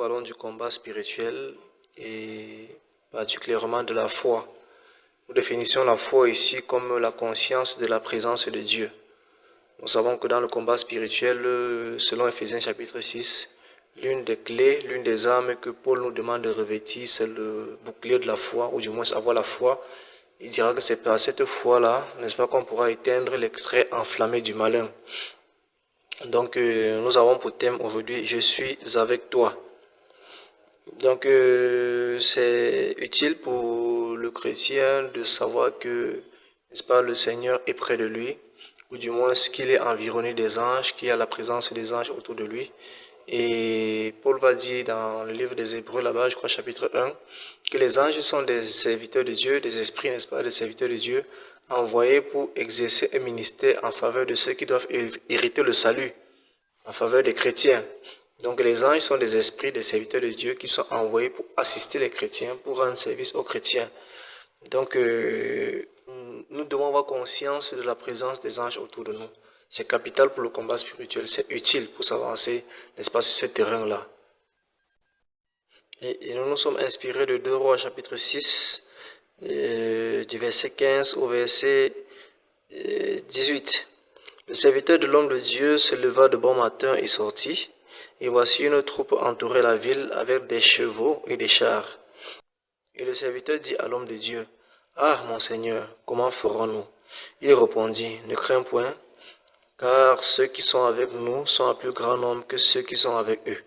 parlons du combat spirituel et particulièrement de la foi. Nous définissons la foi ici comme la conscience de la présence de Dieu. Nous savons que dans le combat spirituel, selon Ephésiens chapitre 6, l'une des clés, l'une des armes que Paul nous demande de revêtir, c'est le bouclier de la foi, ou du moins avoir la foi. Il dira que c'est par cette foi-là, n'est-ce pas, qu'on pourra éteindre les traits enflammés du malin. Donc, nous avons pour thème aujourd'hui, je suis avec toi. Donc, c'est utile pour le chrétien de savoir que, n'est-ce pas, le Seigneur est près de lui, ou du moins qu'il est environné des anges, qu'il y a la présence des anges autour de lui. Et Paul va dire dans le livre des Hébreux, là-bas, je crois, chapitre 1, que les anges sont des serviteurs de Dieu, des esprits, n'est-ce pas, des serviteurs de Dieu, envoyés pour exercer un ministère en faveur de ceux qui doivent hériter le salut, en faveur des chrétiens. Donc les anges sont des esprits, des serviteurs de Dieu qui sont envoyés pour assister les chrétiens, pour rendre service aux chrétiens. Donc nous devons avoir conscience de la présence des anges autour de nous. C'est capital pour le combat spirituel, c'est utile pour s'avancer, n'est-ce pas, sur ce terrain-là. Et nous nous sommes inspirés de 2 Rois chapitre 6, du verset 15 au verset 18. Le serviteur de l'homme de Dieu se leva de bon matin et sortit. Et voici une troupe entourait la ville avec des chevaux et des chars. Et le serviteur dit à l'homme de Dieu, « Ah, mon Seigneur, comment ferons-nous » Il répondit, « Ne crains point, car ceux qui sont avec nous sont un plus grand nombre que ceux qui sont avec eux. »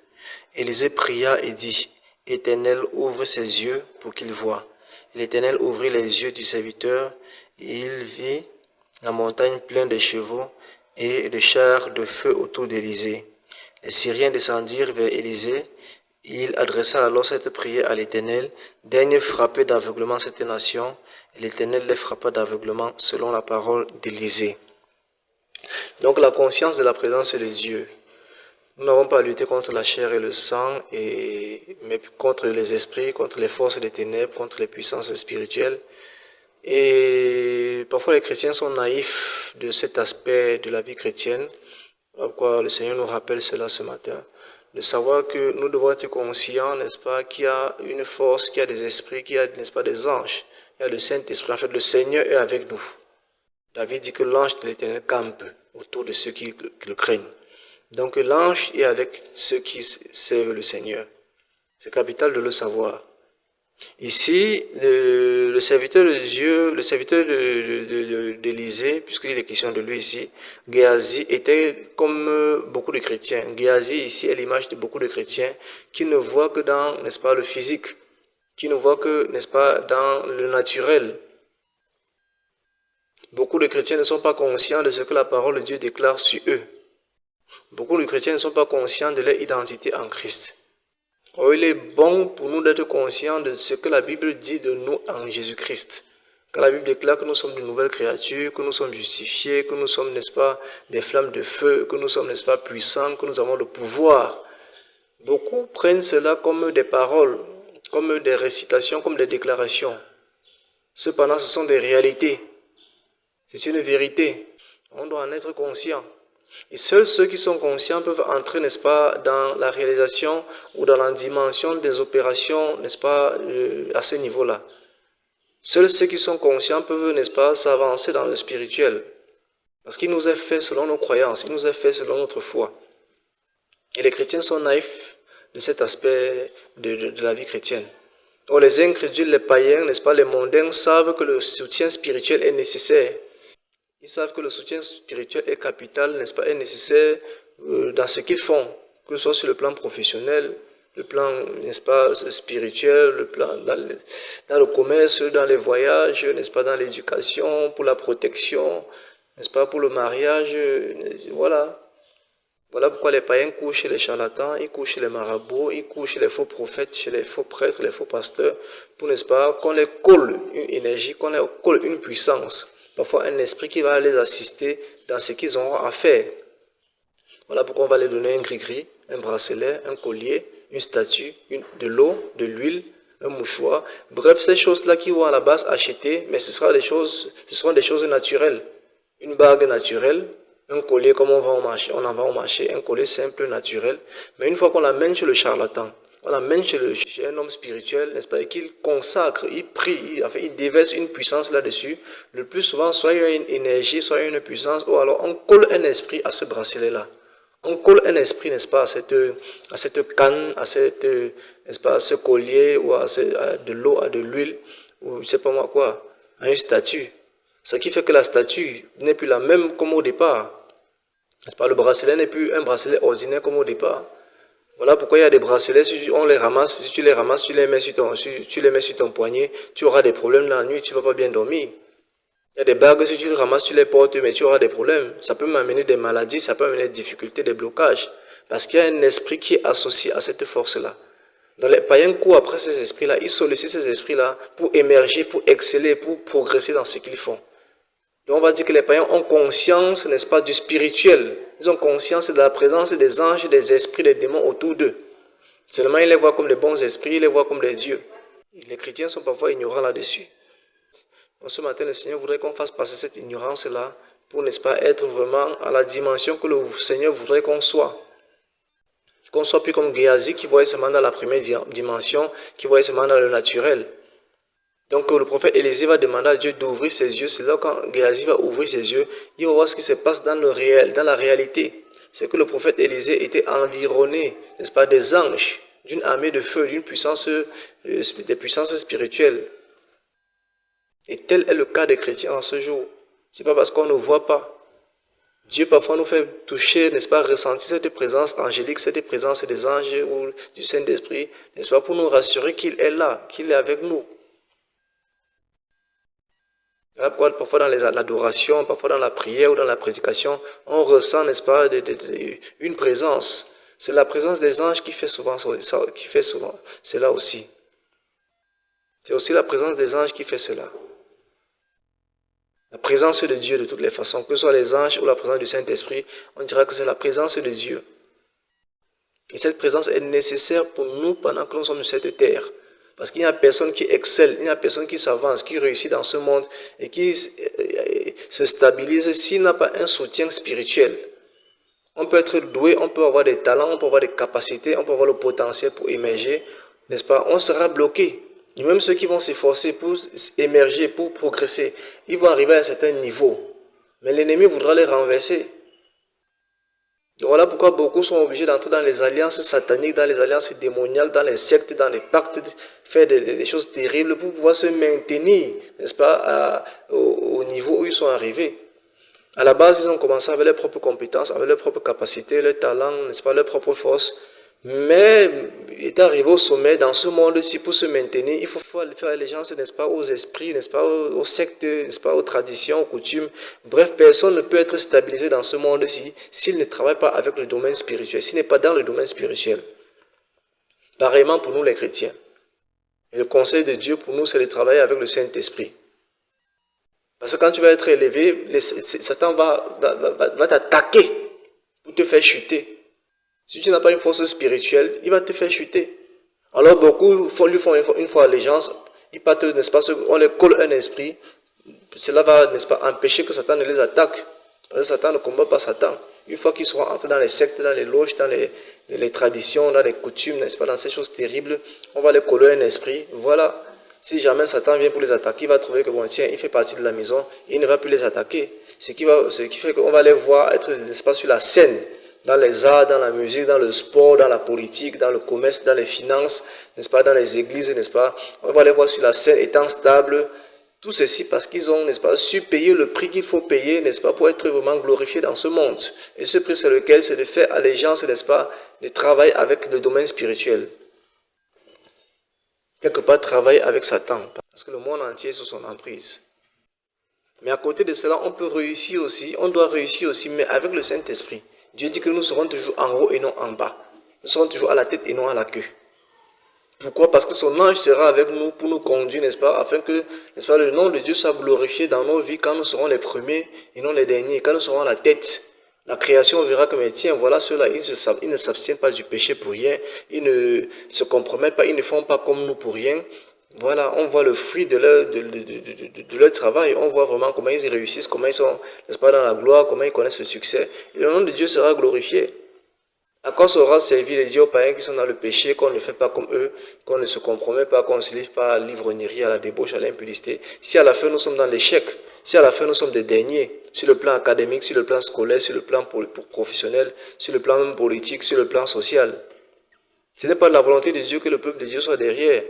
Élisée pria et dit, « Éternel, ouvre ses yeux pour qu'il voie. » Et l'Éternel ouvrit les yeux du serviteur, et il vit la montagne pleine de chevaux et de chars de feu autour d'Élisée. Les Syriens descendirent vers Élisée. Il adressa alors cette prière à l'Éternel, « Daigne frapper d'aveuglement cette nation. » Et l'Éternel les frappa d'aveuglement selon la parole d'Élisée. Donc la conscience de la présence de Dieu. Nous n'avons pas lutté contre la chair et le sang, mais contre les esprits, contre les forces des ténèbres, contre les puissances spirituelles. Et parfois les chrétiens sont naïfs de cet aspect de la vie chrétienne. Pourquoi le Seigneur nous rappelle cela ce matin, de savoir que nous devons être conscients, n'est-ce pas, qu'il y a une force, qu'il y a des esprits, qu'il y a, n'est-ce pas, des anges, il y a le Saint-Esprit. En fait, le Seigneur est avec nous. David dit que l'ange de l'Éternel campe autour de ceux qui le craignent. Donc l'ange est avec ceux qui servent le Seigneur. C'est capital de le savoir. Ici, le serviteur de Dieu, le serviteur d'Élisée, puisqu'il est question de lui ici, Géasi était comme beaucoup de chrétiens. Géasi ici est l'image de beaucoup de chrétiens qui ne voient que dans, n'est-ce pas, le physique, qui ne voient que, n'est-ce pas, dans le naturel. Beaucoup de chrétiens ne sont pas conscients de ce que la parole de Dieu déclare sur eux. Beaucoup de chrétiens ne sont pas conscients de leur identité en Christ. Oh, il est bon pour nous d'être conscients de ce que la Bible dit de nous en Jésus-Christ. Quand la Bible déclare que nous sommes de nouvelles créatures, que nous sommes justifiés, que nous sommes, n'est-ce pas, des flammes de feu, que nous sommes, n'est-ce pas, puissants, que nous avons le pouvoir. Beaucoup prennent cela comme des paroles, comme des récitations, comme des déclarations. Cependant, ce sont des réalités. C'est une vérité. On doit en être conscient. Et seuls ceux qui sont conscients peuvent entrer, n'est-ce pas, dans la réalisation ou dans la dimension des opérations, n'est-ce pas, à ce niveau-là. Seuls ceux qui sont conscients peuvent, n'est-ce pas, s'avancer dans le spirituel. Parce qu'il nous est fait selon nos croyances, il nous est fait selon notre foi. Et les chrétiens sont naïfs de cet aspect de la vie chrétienne. Or, les incrédules, les païens, n'est-ce pas, les mondains savent que le soutien spirituel est nécessaire. Ils savent que le soutien spirituel est capital, n'est-ce pas, est nécessaire dans ce qu'ils font, que ce soit sur le plan professionnel, le plan, n'est-ce pas, spirituel, le plan dans le commerce, dans les voyages, n'est-ce pas, dans l'éducation, pour la protection, n'est-ce pas, pour le mariage, voilà. Voilà pourquoi les païens courent chez les charlatans, ils courent chez les marabouts, ils courent chez les faux prophètes, chez les faux prêtres, les faux pasteurs, pour, n'est-ce pas, qu'on les colle une énergie, qu'on les colle une puissance. Parfois un esprit qui va les assister dans ce qu'ils auront à faire. Voilà pourquoi on va les donner un gris-gris, un bracelet, un collier, une statue, de l'eau, de l'huile, un mouchoir. Bref, ces choses-là qui vont à la base acheter, mais ce seront des choses naturelles. Une bague naturelle, un collier comme on en va au marché, un collier simple, naturel. Mais une fois qu'on l'amène chez le charlatan, on l'amène chez un homme spirituel, n'est-ce pas, et qu'il consacre, il prie, il déverse une puissance là-dessus, le plus souvent, soit il y a une énergie, soit il y a une puissance, ou alors on colle un esprit à ce bracelet-là. On colle un esprit, n'est-ce pas, à cette canne, n'est-ce pas, à ce collier, ou à de l'eau, à de l'huile, ou je sais pas moi quoi, à une statue. Ce qui fait que la statue n'est plus la même comme au départ. N'est-ce pas, le bracelet n'est plus un bracelet ordinaire comme au départ. Voilà pourquoi il y a des bracelets, si on les ramasse, si tu les ramasses, tu les mets sur ton poignet, tu auras des problèmes la nuit, tu ne vas pas bien dormir. Il y a des bagues, si tu les ramasses, tu les portes, mais tu auras des problèmes. Ça peut m'amener des maladies, ça peut amener des difficultés, des blocages. Parce qu'il y a un esprit qui est associé à cette force-là. Dans les païens courent après ces esprits-là, ils sollicitent ces esprits-là pour émerger, pour exceller, pour progresser dans ce qu'ils font. Donc on va dire que les païens ont conscience, n'est-ce pas, du spirituel. Ils ont conscience de la présence des anges, des esprits, des démons autour d'eux. Seulement ils les voient comme des bons esprits, ils les voient comme des dieux. Les chrétiens sont parfois ignorants là-dessus. Donc ce matin, le Seigneur voudrait qu'on fasse passer cette ignorance-là pour, n'est-ce pas, être vraiment à la dimension que le Seigneur voudrait qu'on soit. Qu'on soit plus comme Géasi qui voyait seulement dans la première dimension, qui voyait seulement dans le naturel. Donc le prophète Élisée va demander à Dieu d'ouvrir ses yeux. C'est là quand Géasi va ouvrir ses yeux, il va voir ce qui se passe dans le réel, dans la réalité. C'est que le prophète Élisée était environné, n'est-ce pas, des anges, d'une armée de feu, d'une puissance, des puissances spirituelles. Et tel est le cas des chrétiens en ce jour. Ce n'est pas parce qu'on ne voit pas. Dieu parfois nous fait toucher, n'est-ce pas, ressentir cette présence angélique, cette présence des anges ou du Saint-Esprit, n'est-ce pas, pour nous rassurer qu'il est là, qu'il est avec nous. Parfois dans l'adoration, parfois dans la prière ou dans la prédication, on ressent, n'est-ce pas, une présence. C'est la présence des anges qui fait souvent cela aussi. C'est aussi la présence des anges qui fait cela. La présence de Dieu de toutes les façons, que ce soit les anges ou la présence du Saint-Esprit, on dira que c'est la présence de Dieu. Et cette présence est nécessaire pour nous pendant que nous sommes sur cette terre. Parce qu'il n'y a personne qui excelle, il n'y a personne qui s'avance, qui réussit dans ce monde et qui se stabilise s'il n'a pas un soutien spirituel. On peut être doué, on peut avoir des talents, on peut avoir des capacités, on peut avoir le potentiel pour émerger, n'est-ce pas? On sera bloqué. Et même ceux qui vont s'efforcer pour émerger, pour progresser, ils vont arriver à un certain niveau. Mais l'ennemi voudra les renverser. Donc voilà pourquoi beaucoup sont obligés d'entrer dans les alliances sataniques, dans les alliances démoniaques, dans les sectes, dans les pactes, faire des choses terribles pour pouvoir se maintenir, n'est-ce pas, au niveau où ils sont arrivés. À la base, ils ont commencé avec leurs propres compétences, avec leurs propres capacités, leurs talents, n'est-ce pas, leurs propres forces. Mais il est arrivé au sommet dans ce monde-ci pour se maintenir. Il faut faire allégeance, n'est-ce pas, aux esprits, n'est-ce pas, aux sectes, n'est-ce pas, aux traditions, aux coutumes. Bref, personne ne peut être stabilisé dans ce monde-ci s'il ne travaille pas avec le domaine spirituel, s'il n'est pas dans le domaine spirituel. Pareillement pour nous les chrétiens. Et le conseil de Dieu pour nous, c'est de travailler avec le Saint-Esprit. Parce que quand tu vas être élevé, Satan va t'attaquer pour te faire chuter. Si tu n'as pas une force spirituelle, il va te faire chuter. Alors beaucoup lui font une fois allégeance, ils partent, n'est-ce pas, on les colle un esprit. Cela va, n'est-ce pas, empêcher que Satan ne les attaque. Parce que Satan ne combat pas Satan. Une fois qu'ils seront entrés dans les sectes, dans les loges, dans les traditions, dans les coutumes, n'est-ce pas, dans ces choses terribles, on va les coller un esprit. Voilà. Si jamais Satan vient pour les attaquer, il va trouver que bon, tiens, il fait partie de la maison, il ne va plus les attaquer. Ce qui fait qu'on va les voir être, n'est-ce pas, sur la scène. Dans les arts, dans la musique, dans le sport, dans la politique, dans le commerce, dans les finances, n'est-ce pas, dans les églises, n'est-ce pas. On va les voir sur la scène étant stables. Tout ceci parce qu'ils ont, n'est-ce pas, su payer le prix qu'il faut payer, n'est-ce pas, pour être vraiment glorifiés dans ce monde. Et ce prix, c'est lequel? C'est de faire allégeance, n'est-ce pas, de travailler avec le domaine spirituel. Quelque part, travailler avec Satan. Parce que le monde entier est sous son emprise. Mais à côté de cela, on peut réussir aussi, on doit réussir aussi, mais avec le Saint-Esprit. Dieu dit que nous serons toujours en haut et non en bas. Nous serons toujours à la tête et non à la queue. Pourquoi? Parce que son ange sera avec nous pour nous conduire, n'est-ce pas, afin que, n'est-ce pas, le nom de Dieu soit glorifié dans nos vies quand nous serons les premiers et non les derniers, quand nous serons à la tête. La création verra que, mais tiens, voilà ceux-là, ils ne s'abstiennent pas du péché pour rien, ils ne se compromettent pas, ils ne font pas comme nous pour rien. Voilà, on voit le fruit de leur travail, on voit vraiment comment ils réussissent, comment ils sont, n'est-ce pas, dans la gloire, comment ils connaissent le succès. Et le nom de Dieu sera glorifié. À quoi ça aura servi les dieux aux païens qui sont dans le péché, qu'on ne fait pas comme eux, qu'on ne se compromet pas, qu'on ne se livre pas à l'ivrognerie, à la débauche, à l'impudicité, si à la fin nous sommes dans l'échec, si à la fin nous sommes des derniers, sur le plan académique, sur le plan scolaire, sur le plan professionnel, sur le plan même politique, sur le plan social. Ce n'est pas la volonté de Dieu que le peuple de Dieu soit derrière.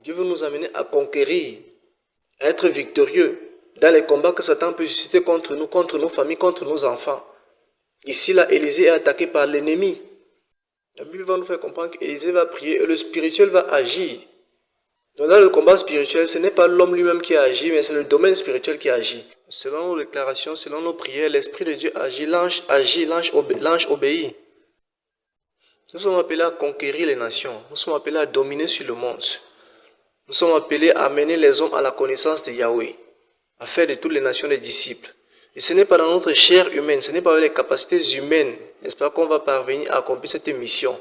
Dieu veut nous amener à conquérir, à être victorieux dans les combats que Satan peut susciter contre nous, contre nos familles, contre nos enfants. Ici, là, Élisée est attaqué par l'ennemi. La Bible va nous faire comprendre qu'Élisée va prier et le spirituel va agir. Donc dans le combat spirituel, ce n'est pas l'homme lui-même qui agit, mais c'est le domaine spirituel qui agit. Selon nos déclarations, selon nos prières, l'Esprit de Dieu agit, l'ange agit, l'ange obéit. Nous sommes appelés à conquérir les nations. Nous sommes appelés à dominer sur le monde. Nous sommes appelés à amener les hommes à la connaissance de Yahweh, à faire de toutes les nations des disciples. Et ce n'est pas dans notre chair humaine, ce n'est pas avec les capacités humaines, n'est-ce pas, qu'on va parvenir à accomplir cette mission.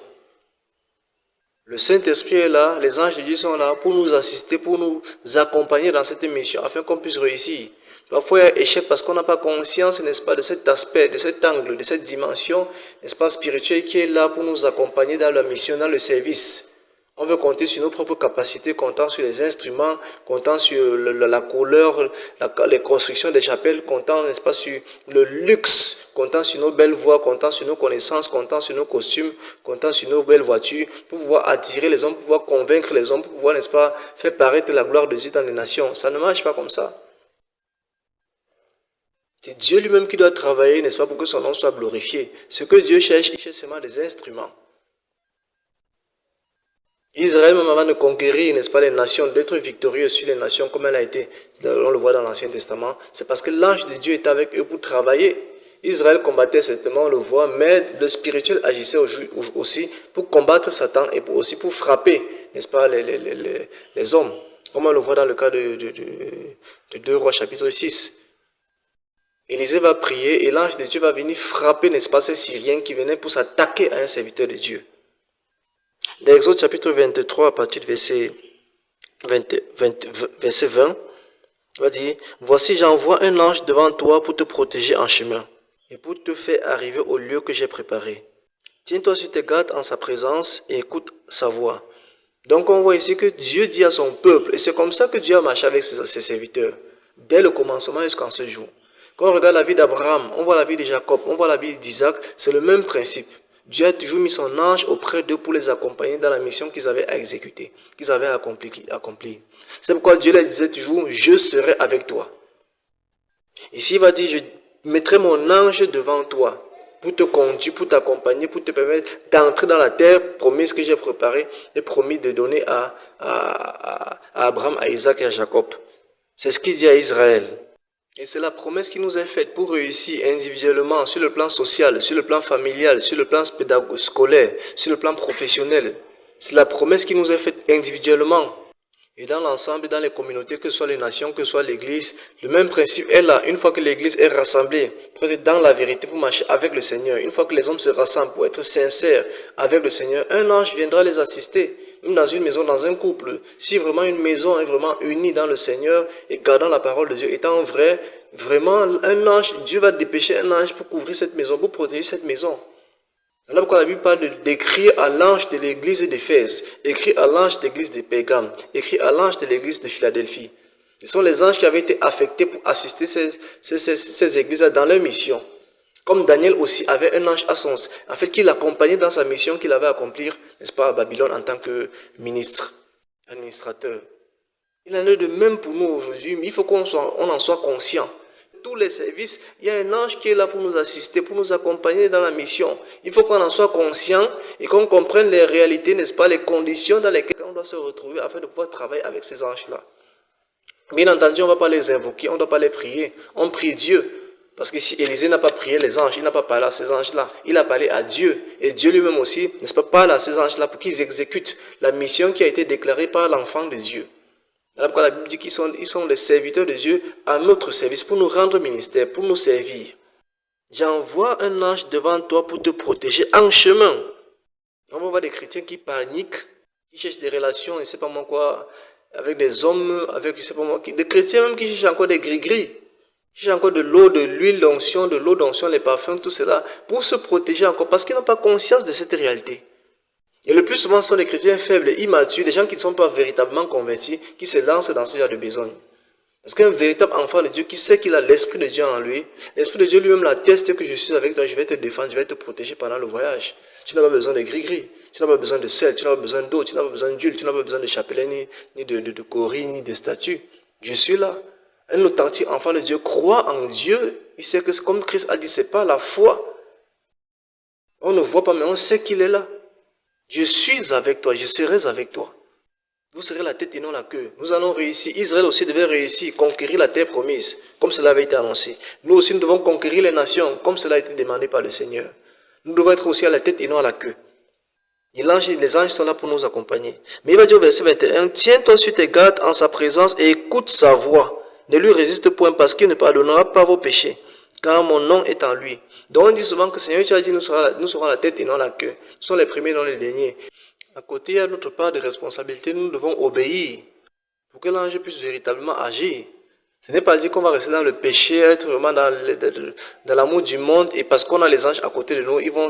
Le Saint-Esprit est là, les anges de Dieu sont là pour nous assister, pour nous accompagner dans cette mission, afin qu'on puisse réussir. Parfois, il y a échec parce qu'on n'a pas conscience, n'est-ce pas, de cet aspect, de cet angle, de cette dimension, n'est-ce pas, spirituelle qui est là pour nous accompagner dans la mission, dans le service. On veut compter sur nos propres capacités, comptant sur les instruments, comptant sur la couleur, les constructions des chapelles, comptant, n'est-ce pas, sur le luxe, comptant sur nos belles voix, comptant sur nos connaissances, comptant sur nos costumes, comptant sur nos belles voitures, pour pouvoir attirer les hommes, pour pouvoir convaincre les hommes, pour pouvoir, n'est-ce pas, faire paraître la gloire de Dieu dans les nations. Ça ne marche pas comme ça. C'est Dieu lui-même qui doit travailler, n'est-ce pas, pour que son nom soit glorifié. Ce que Dieu cherche, il cherche seulement des instruments. Israël, même avant de conquérir, n'est-ce pas, les nations, d'être victorieux sur les nations comme elle a été, on le voit dans l'Ancien Testament, c'est parce que l'ange de Dieu était avec eux pour travailler. Israël combattait certainement, on le voit, mais le spirituel agissait aussi pour combattre Satan et aussi pour frapper, n'est-ce pas, les hommes, comme on le voit dans le cas de 2 Rois chapitre 6. Élisée va prier et l'ange de Dieu va venir frapper, n'est-ce pas, ces Syriens qui venaient pour s'attaquer à un serviteur de Dieu. Dans Exode chapitre 23, à partir du verset 20, il va dire, « Voici, j'envoie un ange devant toi pour te protéger en chemin et pour te faire arriver au lieu que j'ai préparé. Tiens-toi sur tes gardes en sa présence et écoute sa voix. » Donc on voit ici que Dieu dit à son peuple, et c'est comme ça que Dieu a marché avec ses serviteurs, dès le commencement jusqu'en ce jour. Quand on regarde la vie d'Abraham, on voit la vie de Jacob, on voit la vie d'Isaac, c'est le même principe. Dieu a toujours mis son ange auprès d'eux pour les accompagner dans la mission qu'ils avaient à exécuter, qu'ils avaient à accomplir. C'est pourquoi Dieu leur disait toujours, je serai avec toi. Ici, il va dire, je mettrai mon ange devant toi pour te conduire, pour t'accompagner, pour te permettre d'entrer dans la terre promise que j'ai préparée et promis de donner à Abraham, à Isaac et à Jacob. C'est ce qu'il dit à Israël. Et c'est la promesse qui nous est faite pour réussir individuellement sur le plan social, sur le plan familial, sur le plan scolaire, sur le plan professionnel. C'est la promesse qui nous est faite individuellement. Et dans l'ensemble, dans les communautés, que ce soit les nations, que ce soit l'église, le même principe est là. Une fois que l'église est rassemblée, pour être dans la vérité, pour marcher avec le Seigneur, une fois que les hommes se rassemblent pour être sincères avec le Seigneur, un ange viendra les assister. Même dans une maison, dans un couple, si vraiment une maison est vraiment unie dans le Seigneur et gardant la parole de Dieu, étant vrai, vraiment un ange, Dieu va dépêcher un ange pour couvrir cette maison, pour protéger cette maison. Alors pourquoi la Bible parle d'écrire à l'ange de l'église d'Éphèse, écrire à l'ange de l'église de Pérgame, écrire à l'ange de l'église de Philadelphie. Ce sont les anges qui avaient été affectés pour assister ces églises dans leur mission. Comme Daniel aussi avait un ange à son, en fait, qui l'accompagnait dans sa mission qu'il avait à accomplir, n'est-ce pas, à Babylone en tant que ministre, administrateur. Il en est de même pour nous aujourd'hui, mais il faut qu'on en soit conscient. Tous les services, il y a un ange qui est là pour nous assister, pour nous accompagner dans la mission. Il faut qu'on en soit conscient et qu'on comprenne les réalités, n'est-ce pas, les conditions dans lesquelles on doit se retrouver afin de pouvoir travailler avec ces anges-là. Bien entendu, on ne va pas les invoquer, on ne doit pas les prier. On prie Dieu. Parce que si Élisée n'a pas prié les anges, il n'a pas parlé à ces anges-là. Il a parlé à Dieu. Et Dieu lui-même aussi, n'est-ce pas, parle à ces anges-là pour qu'ils exécutent la mission qui a été déclarée par l'enfant de Dieu. Alors la Bible dit qu'ils sont les serviteurs de Dieu à notre service, pour nous rendre ministère, pour nous servir. J'envoie un ange devant toi pour te protéger en chemin. On va voir des chrétiens qui paniquent, qui cherchent des relations, je ne sais pas moi quoi, avec des hommes, avec je ne sais pas moi qui, des chrétiens même qui cherchent encore des gris-gris. Si j'ai encore de l'eau, de l'huile d'onction, de l'eau d'onction, les parfums, tout cela, pour se protéger encore, parce qu'ils n'ont pas conscience de cette réalité. Et le plus souvent, ce sont des chrétiens faibles, immatures, des gens qui ne sont pas véritablement convertis, qui se lancent dans ce genre de besogne. Parce qu'un véritable enfant de Dieu qui sait qu'il a l'Esprit de Dieu en lui, l'Esprit de Dieu lui-même l'atteste que je suis avec toi, je vais te défendre, je vais te protéger pendant le voyage. Tu n'as pas besoin de gris-gris, tu n'as pas besoin de sel, tu n'as pas besoin d'eau, tu n'as pas besoin d'huile, tu n'as pas besoin de chapelet, ni de coris, ni de statues. Je suis là. Un authentique enfant de Dieu croit en Dieu. Il sait que, comme Christ a dit, ce n'est pas la foi. On ne voit pas, mais on sait qu'il est là. Je suis avec toi, je serai avec toi. Vous serez la tête et non la queue. Nous allons réussir. Israël aussi devait réussir, conquérir la terre promise, comme cela avait été annoncé. Nous aussi, nous devons conquérir les nations, comme cela a été demandé par le Seigneur. Nous devons être aussi à la tête et non à la queue. Et les anges sont là pour nous accompagner. Mais il va dire au verset 21, « Tiens-toi sur tes gardes en sa présence et écoute sa voix. Ne lui résiste point parce qu'il ne pardonnera pas vos péchés, car mon nom est en lui. » Donc on dit souvent que Seigneur, tu as dit, nous serons la tête et non la queue. Nous sommes les premiers, non les derniers. À côté, il y a notre part de responsabilité, nous devons obéir pour que l'ange puisse véritablement agir. Ce n'est pas dire qu'on va rester dans le péché, être vraiment dans l'amour du monde, et parce qu'on a les anges à côté de nous, ils vont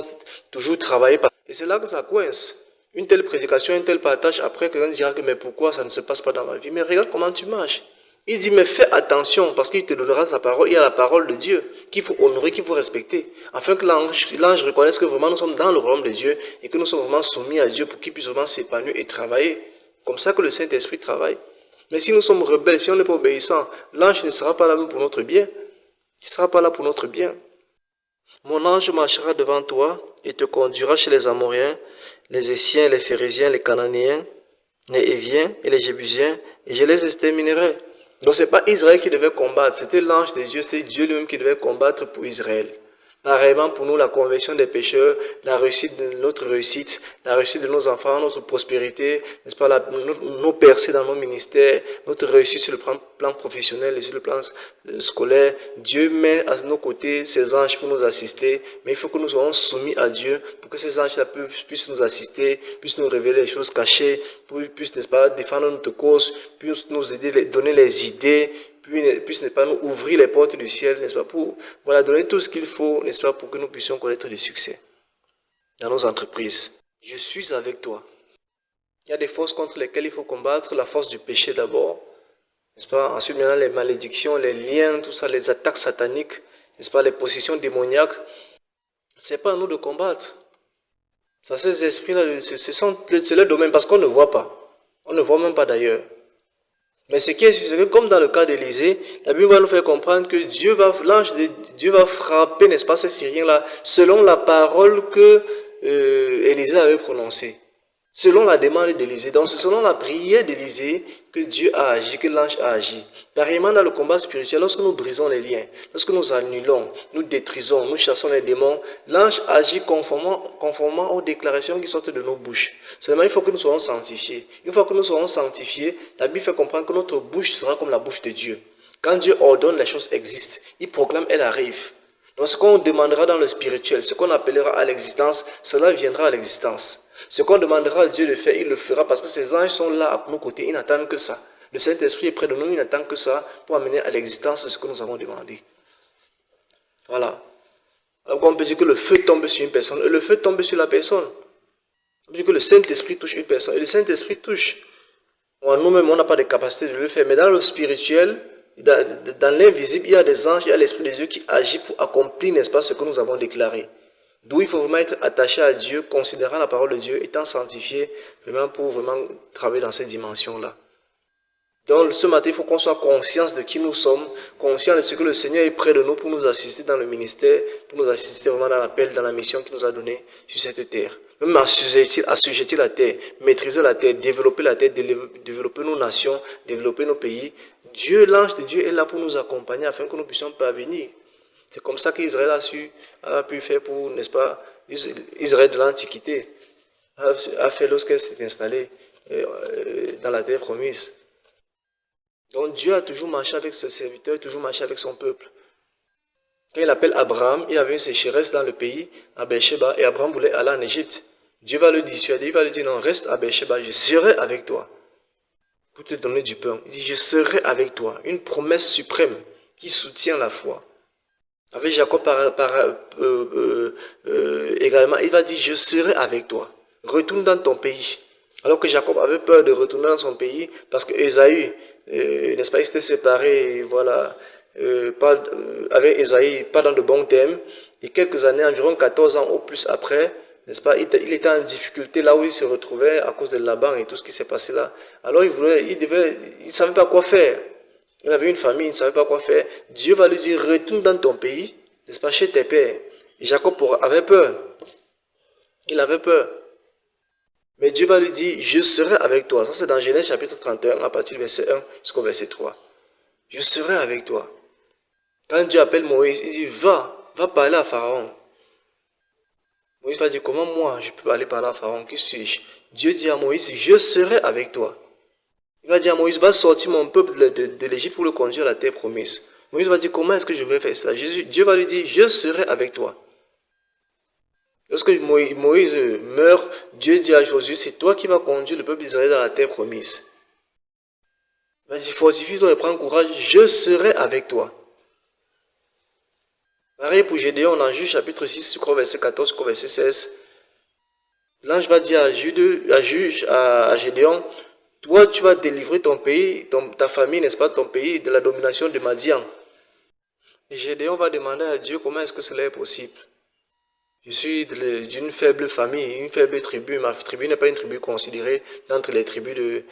toujours travailler. Et c'est là que ça coince. Une telle prédication, un tel partage, après quelqu'un dira que mais pourquoi ça ne se passe pas dans ma vie? Mais regarde comment tu marches. Il dit mais fais attention parce qu'il te donnera sa parole. Il y a la parole de Dieu qu'il faut honorer, qu'il faut respecter. Afin que l'ange reconnaisse que vraiment nous sommes dans le royaume de Dieu et que nous sommes vraiment soumis à Dieu pour qu'il puisse vraiment s'épanouir et travailler. Comme ça que le Saint-Esprit travaille. Mais si nous sommes rebelles, si on n'est pas obéissant, l'ange ne sera pas là pour notre bien. Il ne sera pas là pour notre bien. Mon ange marchera devant toi et te conduira chez les Amoréens, les Essiens, les Phérésiens, les Cananéens, les Éviens et les Jébusiens, et je les exterminerai. Donc ce n'est pas Israël qui devait combattre, c'était l'ange de Dieu, c'était Dieu lui-même qui devait combattre pour Israël. Pareillement pour nous, la conversion des pécheurs, la réussite de notre réussite, la réussite de nos enfants, notre prospérité, n'est-ce pas, nos percées dans nos ministères, notre réussite sur le plan professionnel et sur le plan scolaire. Dieu met à nos côtés ses anges pour nous assister, mais il faut que nous soyons soumis à Dieu pour que ces anges-là puissent nous assister, puissent nous révéler les choses cachées, puissent, n'est-ce pas, défendre notre cause, puissent nous aider, donner les idées, puisse, n'est-ce pas, nous ouvrir les portes du ciel, n'est-ce pas, pour voilà, donner tout ce qu'il faut, n'est-ce pas, pour que nous puissions connaître du succès dans nos entreprises. Je suis avec toi. Il y a des forces contre lesquelles il faut combattre, la force du péché d'abord, n'est-ce pas, ensuite maintenant les malédictions, les liens, tout ça, les attaques sataniques, n'est-ce pas, les possessions démoniaques. Ce n'est pas à nous de combattre. Ça, ces esprits-là, c'est leur domaine parce qu'on ne voit pas. On ne voit même pas d'ailleurs. Mais ce qui est sûr, c'est que comme dans le cas d'Élisée, la Bible va nous faire comprendre que l'ange de Dieu va frapper, n'est-ce pas, ces Syriens-là, selon la parole que Élisée avait prononcée. Selon la demande d'Élisée. Donc c'est selon la prière d'Élisée que Dieu a agi, que l'ange a agi. Pareillement dans le combat spirituel, lorsque nous brisons les liens, lorsque nous annulons, nous détruisons, nous chassons les démons, l'ange agit conformément aux déclarations qui sortent de nos bouches. Seulement il faut que nous soyons sanctifiés. Une fois que nous serons sanctifiés, la Bible fait comprendre que notre bouche sera comme la bouche de Dieu. Quand Dieu ordonne, les choses existent. Il proclame, elles arrivent. Donc ce qu'on demandera dans le spirituel, ce qu'on appellera à l'existence, cela viendra à l'existence. Ce qu'on demandera à Dieu de faire, il le fera parce que ses anges sont là à nos côtés, ils n'attendent que ça. Le Saint-Esprit est près de nous, il n'attend que ça pour amener à l'existence ce que nous avons demandé. Voilà. Alors on peut dire que le feu tombe sur une personne, et le feu tombe sur la personne. On peut dire que le Saint-Esprit touche une personne, et le Saint-Esprit touche. Nous-mêmes, on n'a pas de capacité de le faire, mais dans le spirituel, dans l'invisible, il y a des anges, il y a l'Esprit de Dieu qui agit pour accomplir, n'est-ce pas, ce que nous avons déclaré. D'où il faut vraiment être attaché à Dieu, considérant la parole de Dieu, étant sanctifié, vraiment pour vraiment travailler dans cette dimension-là. Donc ce matin, il faut qu'on soit conscient de qui nous sommes, conscient de ce que le Seigneur est près de nous pour nous assister dans le ministère, pour nous assister vraiment dans l'appel, dans la mission qu'il nous a donnée sur cette terre. Même assujettir la terre, maîtriser la terre, développer nos nations, développer nos pays. Dieu, l'ange de Dieu est là pour nous accompagner afin que nous puissions parvenir. C'est comme ça qu'Israël a pu faire pour, n'est-ce pas, Israël de l'Antiquité, a fait lorsqu'elle s'est installée dans la terre promise. Donc Dieu a toujours marché avec ses serviteurs, toujours marché avec son peuple. Quand il appelle Abraham, il y avait une sécheresse dans le pays, à Beersheba, et Abraham voulait aller en Égypte. Dieu va le dissuader, il va lui dire non, reste à Beersheba, je serai avec toi pour te donner du pain. Il dit je serai avec toi, une promesse suprême. qui soutient la foi. Avec Jacob, également, il va dire, je serai avec toi. Retourne dans ton pays. Alors que Jacob avait peur de retourner dans son pays, parce que Ésaü, n'est-ce pas, il s'était séparé, voilà, avec Ésaü, pas dans de bons termes. Et quelques années, environ 14 ans ou plus après, n'est-ce pas, il était en difficulté là où il se retrouvait à cause de Laban et tout ce qui s'est passé là. Alors il ne savait pas quoi faire. Il avait une famille, il ne savait pas quoi faire. Dieu va lui dire, retourne dans ton pays, n'est-ce pas, chez tes pères. Et Jacob avait peur. Il avait peur. Mais Dieu va lui dire, je serai avec toi. Ça c'est dans Genèse chapitre 31, à partir du verset 1 jusqu'au verset 3. Je serai avec toi. Quand Dieu appelle Moïse, il dit, va parler à Pharaon. Moïse va dire, comment moi je peux aller parler à Pharaon? Qui suis-je? Dieu dit à Moïse, je serai avec toi. Il va dire à Moïse, va sortir mon peuple de l'Égypte pour le conduire à la terre promise. Moïse va dire, comment est-ce que je vais faire ça? Dieu va lui dire, je serai avec toi. Lorsque Moïse meurt, Dieu dit à Josué, c'est toi qui vas conduire le peuple d'Israël dans la terre promise. Il va dire, fortifie-toi et prends courage, je serai avec toi. Pareil pour Gédéon, dans Juge chapitre 6, verset 14, verset 16. L'ange va dire à Gédéon, toi tu vas délivrer ton pays, ta famille, n'est-ce pas, ton pays de la domination de Madian. Et Gédéon va demander à Dieu comment est-ce que cela est possible. Je suis d'une faible famille, une faible tribu. Ma tribu n'est pas une tribu considérée d'entre les tribus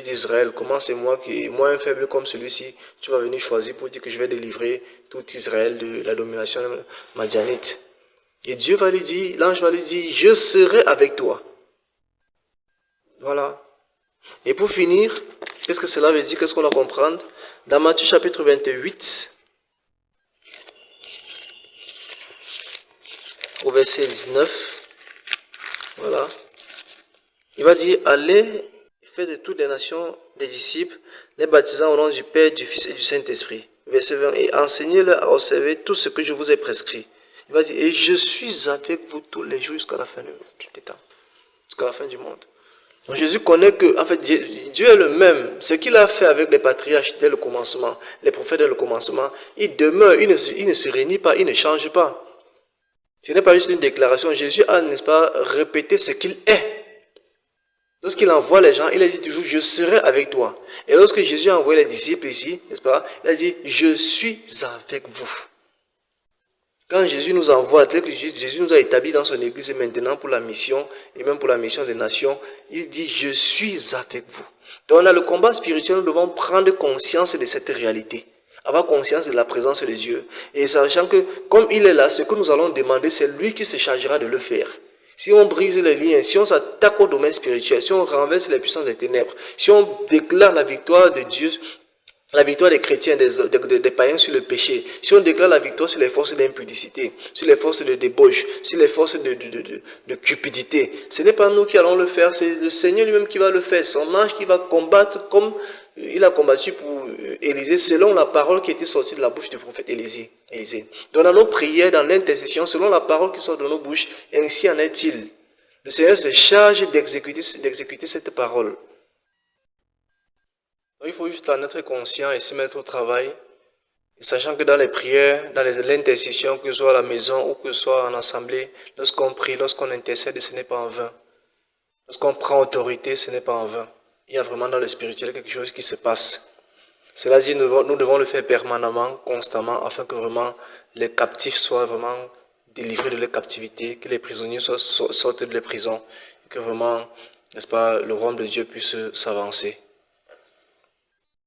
d'Israël. Comment c'est moi un faible comme celui-ci, tu vas venir choisir pour dire que je vais délivrer tout Israël de la domination madianite. Et Dieu va lui dire, l'ange va lui dire, je serai avec toi. Voilà. Et pour finir, qu'est-ce que cela veut dire? Qu'est-ce qu'on doit comprendre? Dans Matthieu chapitre 28, au verset 19, voilà, il va dire, allez, faites de toutes les nations des disciples, les baptisant au nom du Père, du Fils et du Saint-Esprit. Verset 20, et enseignez-leur à observer tout ce que je vous ai prescrit. Il va dire, et je suis avec vous tous les jours jusqu'à la fin du temps, jusqu'à la fin du monde. Donc Jésus connaît que, en fait, Dieu est le même. Ce qu'il a fait avec les patriarches dès le commencement, les prophètes dès le commencement, il demeure, il ne se réunit pas, il ne change pas. Ce n'est pas juste une déclaration. Jésus a, n'est-ce pas, répété ce qu'il est. Lorsqu'il envoie les gens, il a dit toujours, je serai avec toi. Et lorsque Jésus a envoyé les disciples ici, n'est-ce pas, il a dit, je suis avec vous. Quand Jésus nous envoie, tel que Jésus nous a établis dans son église maintenant pour la mission, et même pour la mission des nations, il dit, je suis avec vous. Donc dans le combat spirituel, nous devons prendre conscience de cette réalité. Avoir conscience de la présence de Dieu. Et sachant que, comme il est là, ce que nous allons demander, c'est lui qui se chargera de le faire. Si on brise les liens, si on s'attaque au domaine spirituel, si on renverse les puissances des ténèbres, si on déclare la victoire de Dieu, la victoire des chrétiens, des païens sur le péché, si on déclare la victoire sur les forces d'impudicité, sur les forces de débauche, sur les forces de cupidité, ce n'est pas nous qui allons le faire, c'est le Seigneur lui-même qui va le faire. Son ange qui va combattre comme il a combattu pour Élisée, selon la parole qui était sortie de la bouche du prophète Élisée. Donc dans nos prières, dans l'intercession, selon la parole qui sort de nos bouches, ainsi en est-il. Le Seigneur se charge d'exécuter cette parole. Donc il faut juste en être conscient et se mettre au travail, sachant que dans les prières, dans l'intercession, que ce soit à la maison ou que ce soit en assemblée, lorsqu'on prie, lorsqu'on intercède, ce n'est pas en vain. Lorsqu'on prend autorité, ce n'est pas en vain. Il y a vraiment dans le spirituel quelque chose qui se passe. Cela dit, nous devons le faire permanemment, constamment, afin que vraiment les captifs soient vraiment délivrés de leur captivité, que les prisonniers sortent de les prisons, et que vraiment, n'est-ce pas, le royaume de Dieu puisse s'avancer.